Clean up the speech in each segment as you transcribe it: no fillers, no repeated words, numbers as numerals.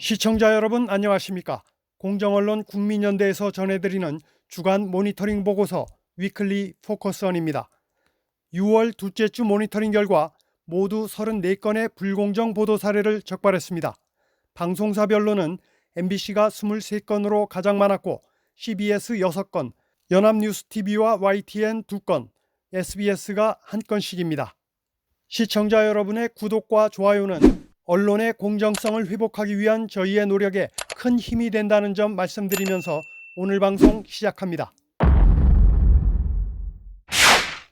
시청자 여러분 안녕하십니까? 공정언론 국민연대에서 전해드리는 주간 모니터링 보고서 위클리 포커스언입니다. 6월 둘째 주 모니터링 결과 모두 34건의 불공정 보도 사례를 적발했습니다. 방송사별로는 MBC가 23건으로 가장 많았고 CBS 6건, 연합뉴스TV와 YTN 2건, SBS가 1건씩입니다. 시청자 여러분의 구독과 좋아요는 언론의 공정성을 회복하기 위한 저희의 노력에 큰 힘이 된다는 점 말씀드리면서 오늘 방송 시작합니다.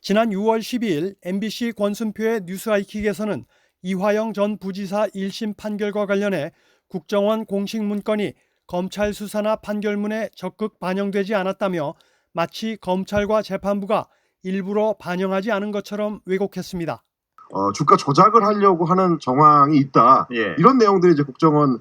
지난 6월 12일 MBC 권순표의 뉴스아이킥에서는 이화영 전 부지사 1심 판결과 관련해 국정원 공식 문건이 검찰 수사나 판결문에 적극 반영되지 않았다며 마치 검찰과 재판부가 일부러 반영하지 않은 것처럼 왜곡했습니다. 주가 조작을 하려고 하는 정황이 있다. 예. 이런 내용들이 이제 국정원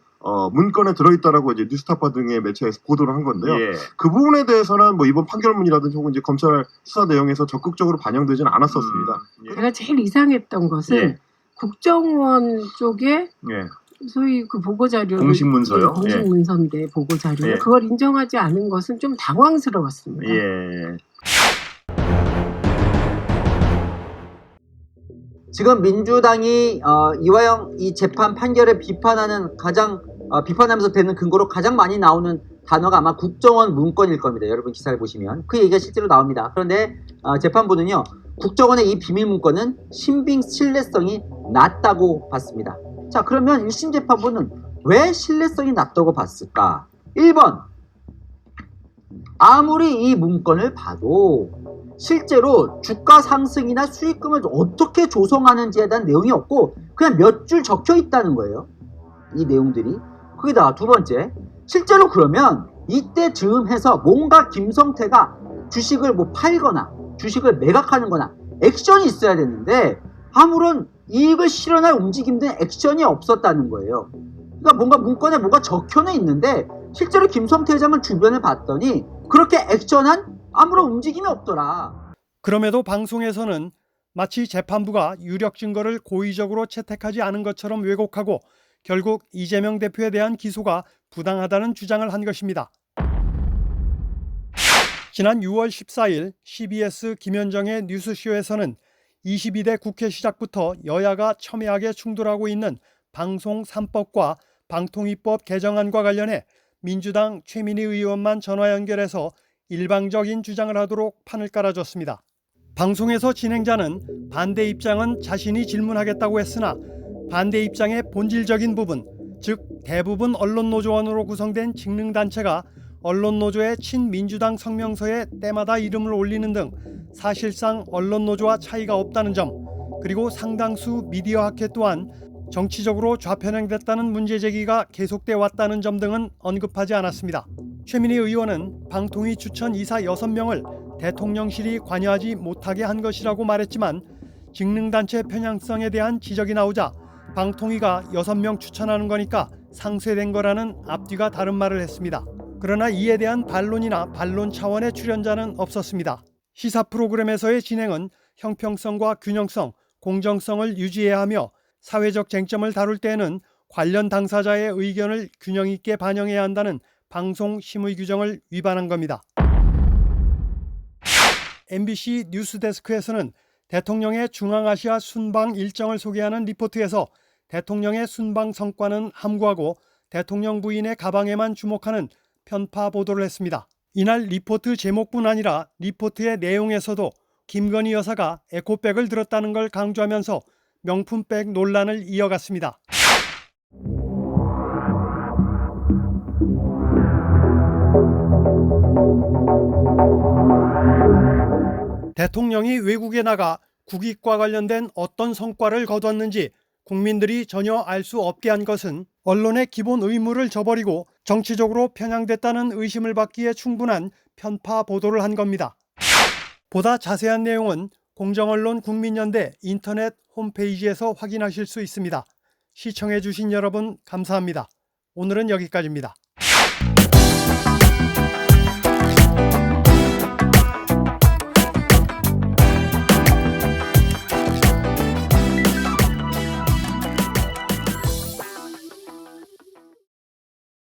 문건에 들어있다라고 이제 뉴스타파 등의 매체에서 보도를 한 건데요. 예. 그 부분에 대해서는 뭐 이번 판결문이라든지 혹은 이제 검찰 수사 내용에서 적극적으로 반영되지는 않았었습니다. 예. 제가 제일 이상했던 것은 예. 국정원 쪽에 예. 소위 그 보고 자료 공식 문서요? 공식 예. 문서인데 보고 자료 예. 그걸 인정하지 않은 것은 좀 당황스러웠습니다. 예. 지금 민주당이 이화영 이 재판 판결을 비판하는 비판하면서 되는 근거로 가장 많이 나오는 단어가 아마 국정원 문건일 겁니다. 여러분 기사를 보시면 그 얘기가 실제로 나옵니다. 그런데 재판부는요, 국정원의 이 비밀 문건은 신빙 신뢰성이 낮다고 봤습니다. 자, 그러면 1심 재판부는 왜 신뢰성이 낮다고 봤을까? 1번, 아무리 이 문건을 봐도 실제로 주가 상승이나 수익금을 어떻게 조성하는지에 대한 내용이 없고 그냥 몇 줄 적혀 있다는 거예요. 이 내용들이. 거기다가 두 번째, 실제로 그러면 이때 즈음해서 뭔가 김성태가 주식을 뭐 팔거나 주식을 매각하는 거나 액션이 있어야 되는데 아무런 이익을 실현할 움직임된 액션이 없었다는 거예요. 그러니까 뭔가 문건에 뭐가 적혀는 있는데 실제로 김성태 회장은 주변을 봤더니 그렇게 액션한 아무런 움직임이 없더라. 그럼에도 방송에서는 마치 재판부가 유력 증거를 고의적으로 채택하지 않은 것처럼 왜곡하고 결국 이재명 대표에 대한 기소가 부당하다는 주장을 한 것입니다. 지난 6월 14일 CBS 김현정의 뉴스쇼에서는 22대 국회 시작부터 여야가 첨예하게 충돌하고 있는 방송 3법과 방통위법 개정안과 관련해 민주당 최민희 의원만 전화 연결해서 일방적인 주장을 하도록 판을 깔아줬습니다. 방송에서 진행자는 반대 입장은 자신이 질문하겠다고 했으나 반대 입장의 본질적인 부분, 즉 대부분 언론노조원으로 구성된 직능단체가 언론노조의 친민주당 성명서에 때마다 이름을 올리는 등 사실상 언론노조와 차이가 없다는 점, 그리고 상당수 미디어 학회 또한 정치적으로 좌편향됐다는 문제 제기가 계속돼 왔다는 점 등은 언급하지 않았습니다. 최민희 의원은 방통위 추천 이사 6명을 대통령실이 관여하지 못하게 한 것이라고 말했지만 직능단체 편향성에 대한 지적이 나오자 방통위가 6명 추천하는 거니까 상쇄된 거라는 앞뒤가 다른 말을 했습니다. 그러나 이에 대한 반론이나 반론 차원의 출연자는 없었습니다. 시사 프로그램에서의 진행은 형평성과 균형성, 공정성을 유지해야 하며 사회적 쟁점을 다룰 때에는 관련 당사자의 의견을 균형 있게 반영해야 한다는 방송 심의 규정을 위반한 겁니다. MBC 뉴스데스크에서는 대통령의 중앙아시아 순방 일정을 소개하는 리포트에서 대통령의 순방 성과는 함구하고 대통령 부인의 가방에만 주목하는 편파 보도를 했습니다. 이날 리포트 제목뿐 아니라 리포트의 내용에서도 김건희 여사가 에코백을 들었다는 걸 강조하면서 명품백 논란을 이어갔습니다. 대통령이 외국에 나가 국익과 관련된 어떤 성과를 거두었는지 국민들이 전혀 알 수 없게 한 것은 언론의 기본 의무를 저버리고 정치적으로 편향됐다는 의심을 받기에 충분한 편파 보도를 한 겁니다. 보다 자세한 내용은 공정언론 국민연대 인터넷 홈페이지에서 확인하실 수 있습니다. 시청해 주신 여러분 감사합니다. 오늘은 여기까지입니다.